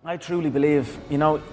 I truly believe,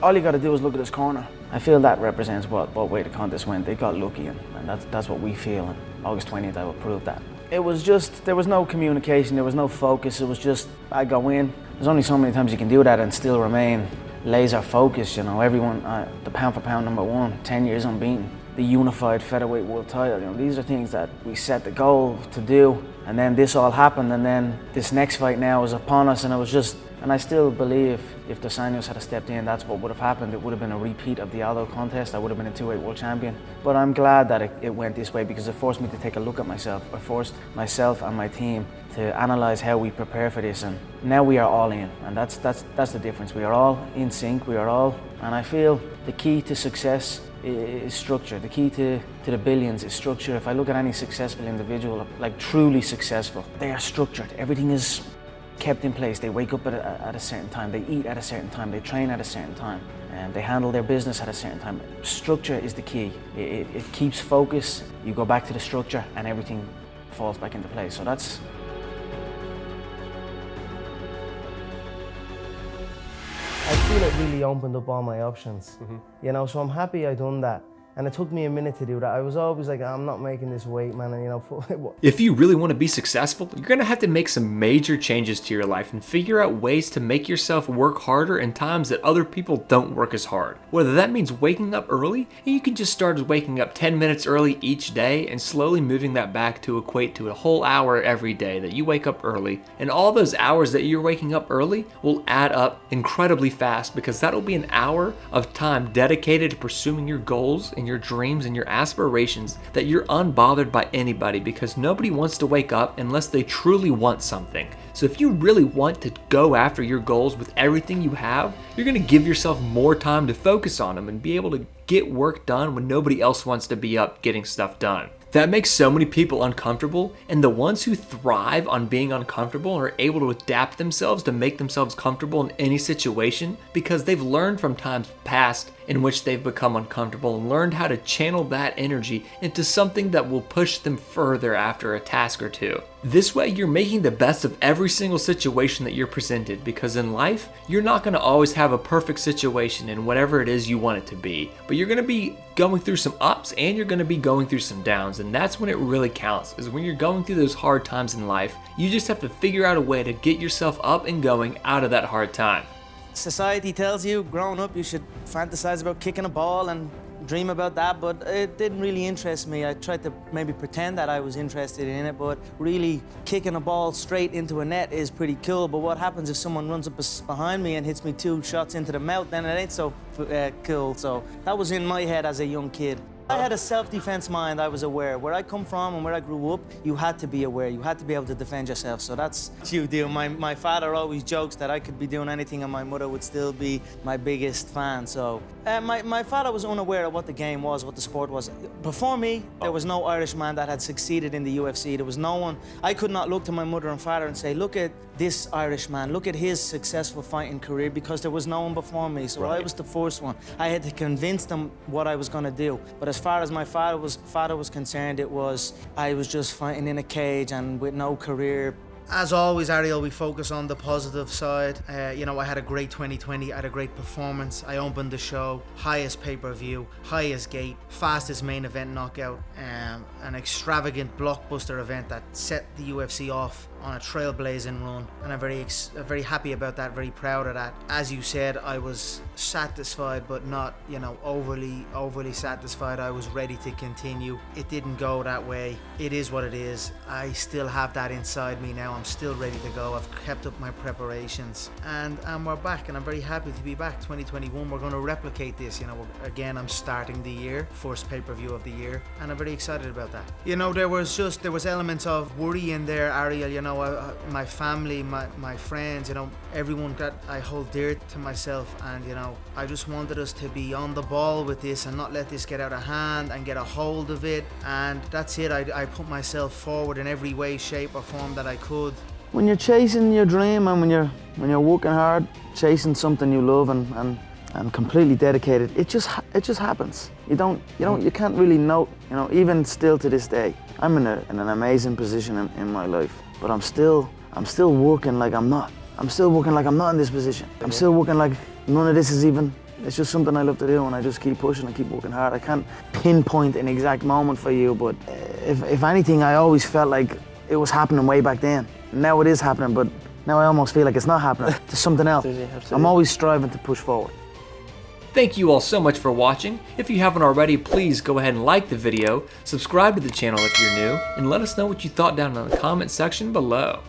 all you got to do is look at this corner. I feel that represents what way the contest went. They got lucky, and that's what we feel. And August 20th, I will prove that. It was just, there was no communication, there was no focus. It was just, I go in. There's only so many times you can do that and still remain laser focused. Everyone, the pound for pound #1, 10 years unbeaten, the unified featherweight world title. These are things that we set the goal to do, and then this all happened, and then this next fight now is upon us, and it was just. And I still believe if Dos Anjos had stepped in, that's what would have happened. It would have been a repeat of the Aldo contest. I would have been a 2-weight world champion. But I'm glad that it went this way, because it forced me to take a look at myself. It forced myself and my team to analyze how we prepare for this. And now we are all in, and that's the difference. We are all in sync. We are all, and I feel the key to success is structure. The key to the billions is structure. If I look at any successful individual, like truly successful, they are structured. Everything is kept in place. They wake up at a certain time, they eat at a certain time, they train at a certain time, and they handle their business at a certain time. Structure is the key. It keeps focus. You go back to the structure and everything falls back into place. So that's. I feel it really opened up all my options, so I'm happy I done that. And it took me a minute to do that. I was always like, I'm not making this weight, man. And if you really want to be successful, you're going to have to make some major changes to your life and figure out ways to make yourself work harder in times that other people don't work as hard. Whether that means waking up early, and you can just start as waking up 10 minutes early each day and slowly moving that back to equate to a whole hour every day that you wake up early. And all those hours that you're waking up early will add up incredibly fast, because that'll be an hour of time dedicated to pursuing your goals and your dreams and your aspirations, that you're unbothered by anybody, because nobody wants to wake up unless they truly want something. So if you really want to go after your goals with everything you have, you're going to give yourself more time to focus on them and be able to get work done when nobody else wants to be up getting stuff done. That makes so many people uncomfortable, and the ones who thrive on being uncomfortable are able to adapt themselves to make themselves comfortable in any situation, because they've learned from times past in which they've become uncomfortable and learned how to channel that energy into something that will push them further after a task or two. This way, you're making the best of every single situation that you're presented, because in life, you're not going to always have a perfect situation in whatever it is you want it to be, but you're going to be going through some ups and you're going to be going through some downs, and that's when it really counts, is when you're going through those hard times in life. You just have to figure out a way to get yourself up and going out of that hard time. Society tells you growing up you should fantasize about kicking a ball and dream about that, but it didn't really interest me. I tried to maybe pretend that I was interested in it, but really kicking a ball straight into a net is pretty cool. But what happens if someone runs up behind me and hits me 2 shots into the mouth? Then it ain't so cool. So that was in my head as a young kid. I had a self-defense mind. I was aware. Where I come from and where I grew up, you had to be aware. You had to be able to defend yourself. So that's what you do. My father always jokes that I could be doing anything and my mother would still be my biggest fan. So my father was unaware of what the game was, what the sport was. Before me, there was no Irishman that had succeeded in the UFC. There was no one. I could not look to my mother and father and say, look at this Irishman, look at his successful fighting career, because there was no one before me. So I was the first one. I had to convince them what I was going to do. But as far as my father was concerned, I was just fighting in a cage and with no career. As always, Ariel, we focus on the positive side. I had a great 2020, I had a great performance. I opened the show, highest pay-per-view, highest gate, fastest main event knockout, an extravagant blockbuster event that set the UFC off on a trailblazing run, and I'm very happy about that, very proud of that. As you said, I was satisfied, but not, overly satisfied. I was ready to continue. It didn't go that way. It is what it is. I still have that inside me now. I'm still ready to go. I've kept up my preparations, and we're back, and I'm very happy to be back. 2021, we're going to replicate this. Again, I'm starting the year, first pay-per-view of the year, and I'm very excited about that. There was elements of worry in there, Ariel. My family, my friends, everyone that I hold dear to myself, and I just wanted us to be on the ball with this and not let this get out of hand and get a hold of it, and that's it. I put myself forward in every way, shape or form that I could. When you're chasing your dream and when you're working hard, chasing something you love and completely dedicated, it just happens. You can't really know. Even still to this day, I'm in an amazing position in my life, but I'm still working like I'm not I'm still working like I'm not in this position. I'm still working like none of this is even, it's just something I love to do, and I just keep pushing and keep working hard. I can't pinpoint an exact moment for you, but if anything, I always felt like it was happening way back then. Now it is happening, but now I almost feel like it's not happening. There's something else. I'm always striving to push forward. Thank you all so much for watching. If you haven't already, please go ahead and like the video, subscribe to the channel if you're new, and let us know what you thought down in the comment section below.